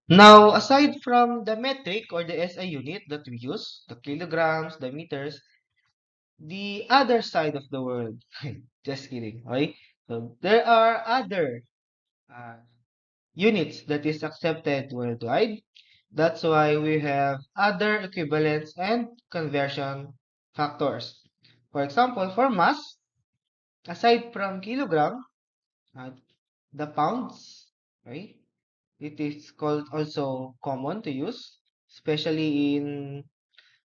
Now, aside from the metric or the SI unit that we use, the kilograms, the meters, the other side of the world, just kidding, okay? So there are other uh, units that is accepted worldwide. That's why we have other equivalents and conversion factors. For example, for mass, aside from kilogram, uh, the pounds, right? It is called also common to use, especially in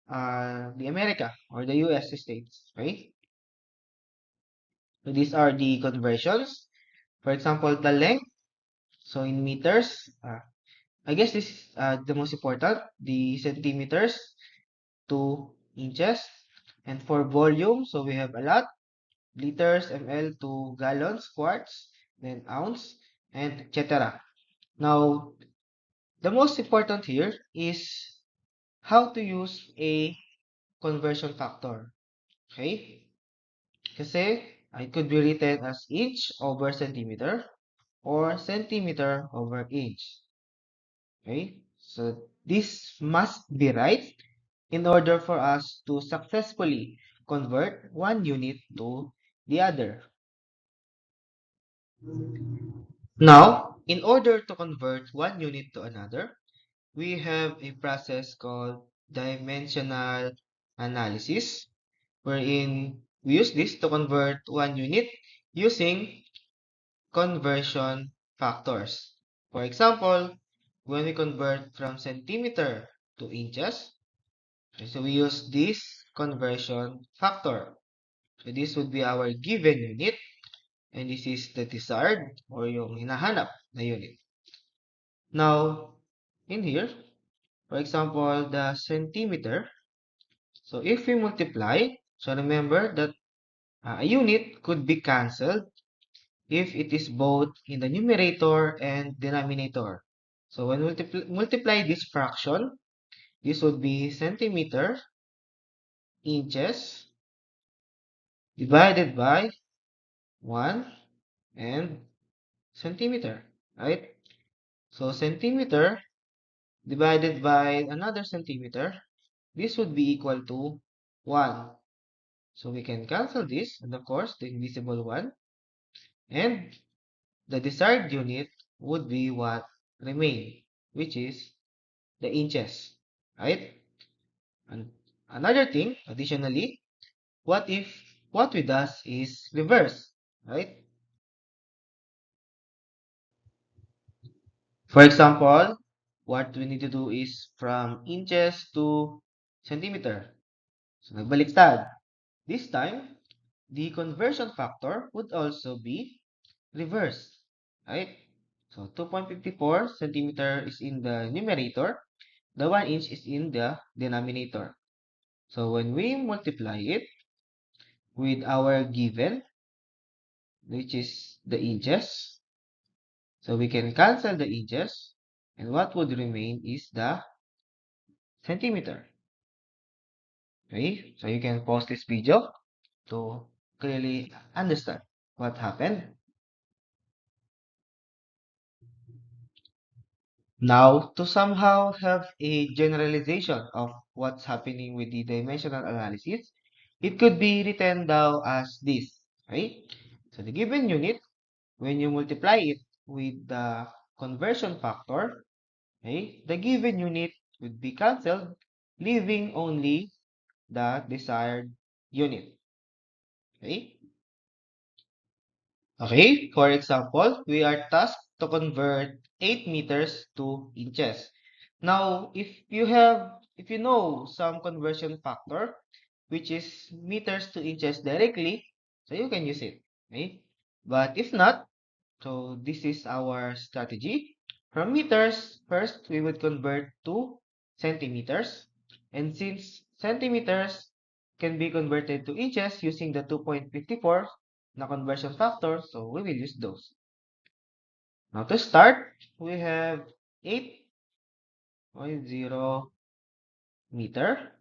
the America or the US states, right? So these are the conversions. For example, the length, so in meters, I guess this is the most important, the centimeters to inches. And for volume, so we have a lot, liters, ml to gallons, quarts, then ounce, and etc. Now, the most important here is how to use a conversion factor. Okay? Kasi it could be written as inch over centimeter or centimeter over inch. Okay? So this must be right in order for us to successfully convert one unit to the other. Now, in order to convert one unit to another, we have a process called dimensional analysis, wherein we use this to convert one unit using conversion factors. For example, when we convert from centimeter to inches, so we use this conversion factor. So this would be our given unit, and this is the desired or yung hinahanap na unit. Now, in here, for example, the centimeter. So if we multiply, so remember that a unit could be cancelled if it is both in the numerator and denominator. So when multiply this fraction, this would be centimeter inches divided by 1 and centimeter, right? So centimeter divided by another centimeter, this would be equal to 1. So we can cancel this, and of course, the invisible one. And the desired unit would be what remain, which is the inches, right? And another thing, additionally, what if what we does is reverse, right? For example, what we need to do is from inches to centimeter. So nagbaliktad. This time, the conversion factor would also be reversed, right? So 2.54 centimeter is in the numerator, the 1 inch is in the denominator. So when we multiply it with our given, which is the inches, so we can cancel the inches, and what would remain is the centimeter. Okay, so you can pause this video to clearly understand what happened. Now, to somehow have a generalization of what's happening with the dimensional analysis, it could be written down as this, right? So the given unit, when you multiply it with the conversion factor, okay, the given unit would be cancelled, leaving only the desired unit. Okay? Okay, for example, we are tasked to convert 8 meters to inches. Now, if you know some conversion factor, which is meters to inches directly, so you can use it. Okay? But if not, so this is our strategy. From meters, first we would convert to centimeters. And since centimeters can be converted to inches using the 2.54 na conversion factor, so we will use those. Now to start, we have 8.0 meter.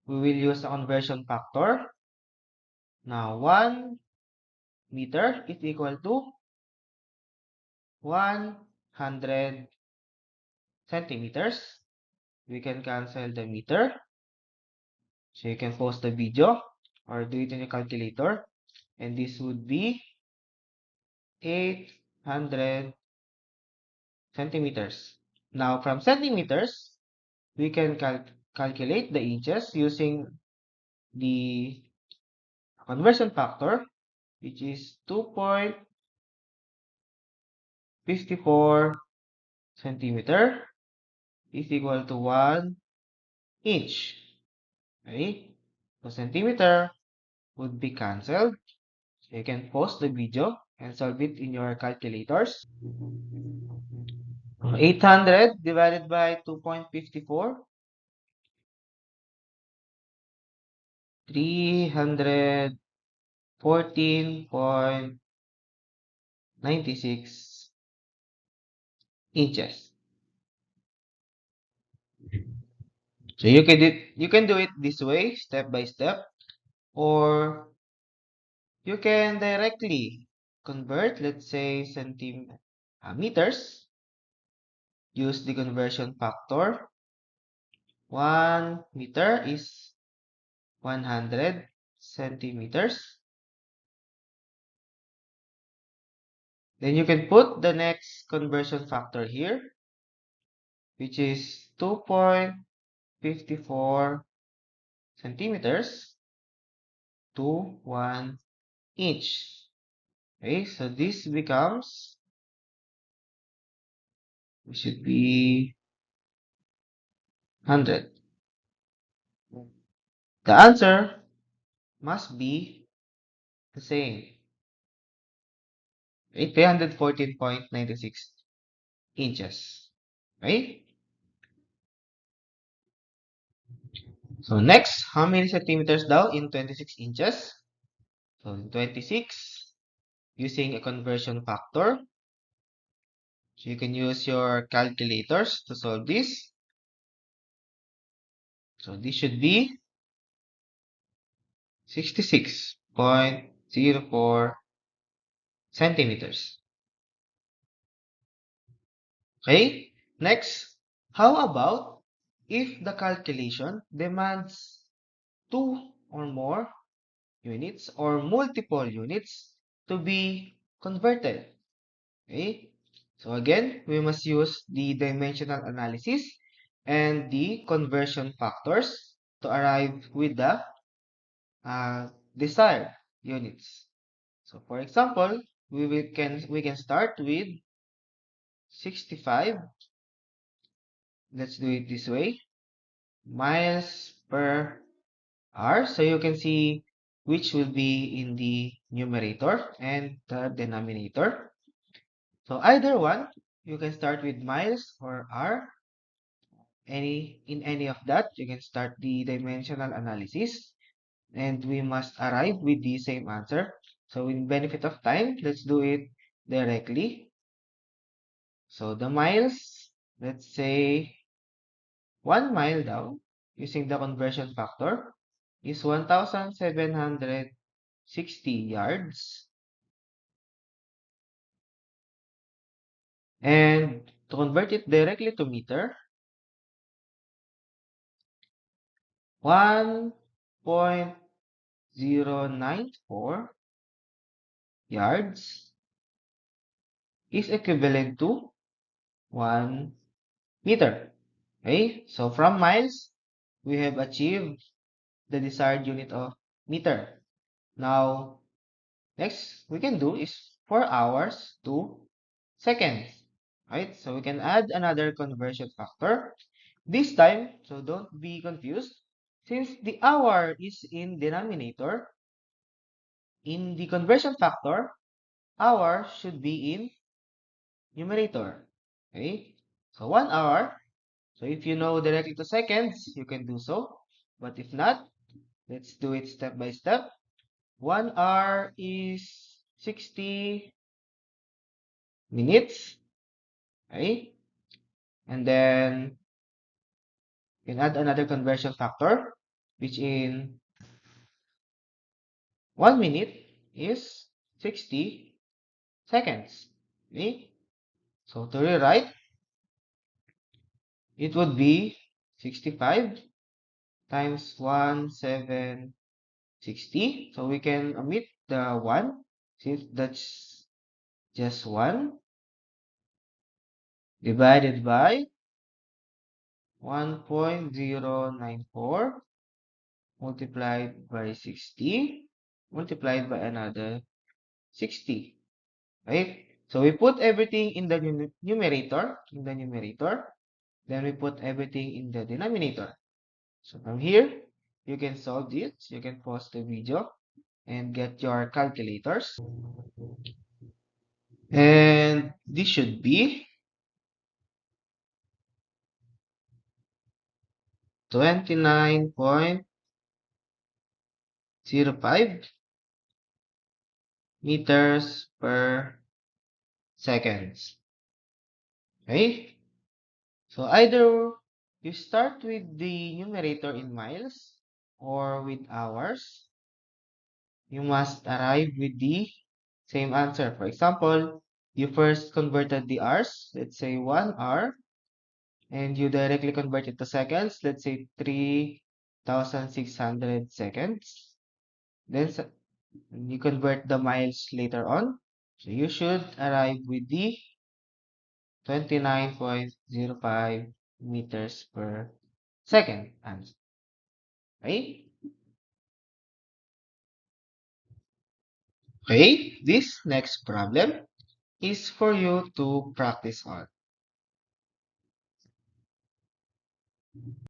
We will use a conversion factor. Now 1 meter is equal to 100 centimeters. We can cancel the meter. So you can pause the video or do it in your calculator. And this would be 800 centimeters. Now, from centimeters, we can calculate the inches using the conversion factor, which is 2.54 centimeter is equal to 1 inch. Okay? So centimeter would be cancelled. So you can pause the video and solve it in your calculators. 800 divided by 2.54, 314.96 inches. So you can do it this way, step by step, or you can directly convert, let's say, meters. Use the conversion factor. 1 meter is 100 centimeters. Then you can put the next conversion factor here, which is 2.54 centimeters to 1 inch. Okay, so this becomes, it should be 100. The answer must be the same. Okay, 314.96 inches. Right? So next, how many centimeters daw in 26 inches? So in 26, using a conversion factor. So you can use your calculators to solve this. So this should be 66.04 centimeters. Okay? Next, how about if the calculation demands two or more units or multiple units to be converted? Okay? So again, we must use the dimensional analysis and the conversion factors to arrive with the desired units. So for example, we can start with 65. Let's do it this way. Miles per hour. So you can see which will be in the numerator and the denominator. So either one, you can start with miles or hour. In any of that, you can start the dimensional analysis and we must arrive with the same answer. So in benefit of time, let's do it directly. So the miles, let's say 1 mile down using the conversion factor is 1,760 yards. And to convert it directly to meter, 1.094 yards is equivalent to 1 meter. Okay, so from miles, we have achieved the desired unit of meter. Now, next we can do is for hours to seconds. Right? So we can add another conversion factor. This time, so don't be confused. Since the hour is in denominator, in the conversion factor, hour should be in numerator. Okay? So 1 hour. So if you know directly to seconds, you can do so. But if not, let's do it step by step. 1 hour is 60 minutes. Okay? And then you can add another conversion factor, which in 1 minute is 60 seconds. Okay? So to rewrite, it would be 65 times 1,760. So we can omit the 1 since that's just 1 divided by 1.094 multiplied by 60 multiplied by another 60. Right? So we put everything in the numerator, then we put everything in the denominator. So from here, you can solve this. You can pause the video and get your calculators. And this should be 29.05 meters per seconds. Okay? So either you start with the numerator in miles or with hours, you must arrive with the same answer. For example, you first converted the hours, let's say 1 hour, and you directly convert it to seconds, let's say 3,600 seconds. Then you convert the miles later on. So you should arrive with the 29.05 meters per second answer. Right? Okay, this next problem is for you to practice on.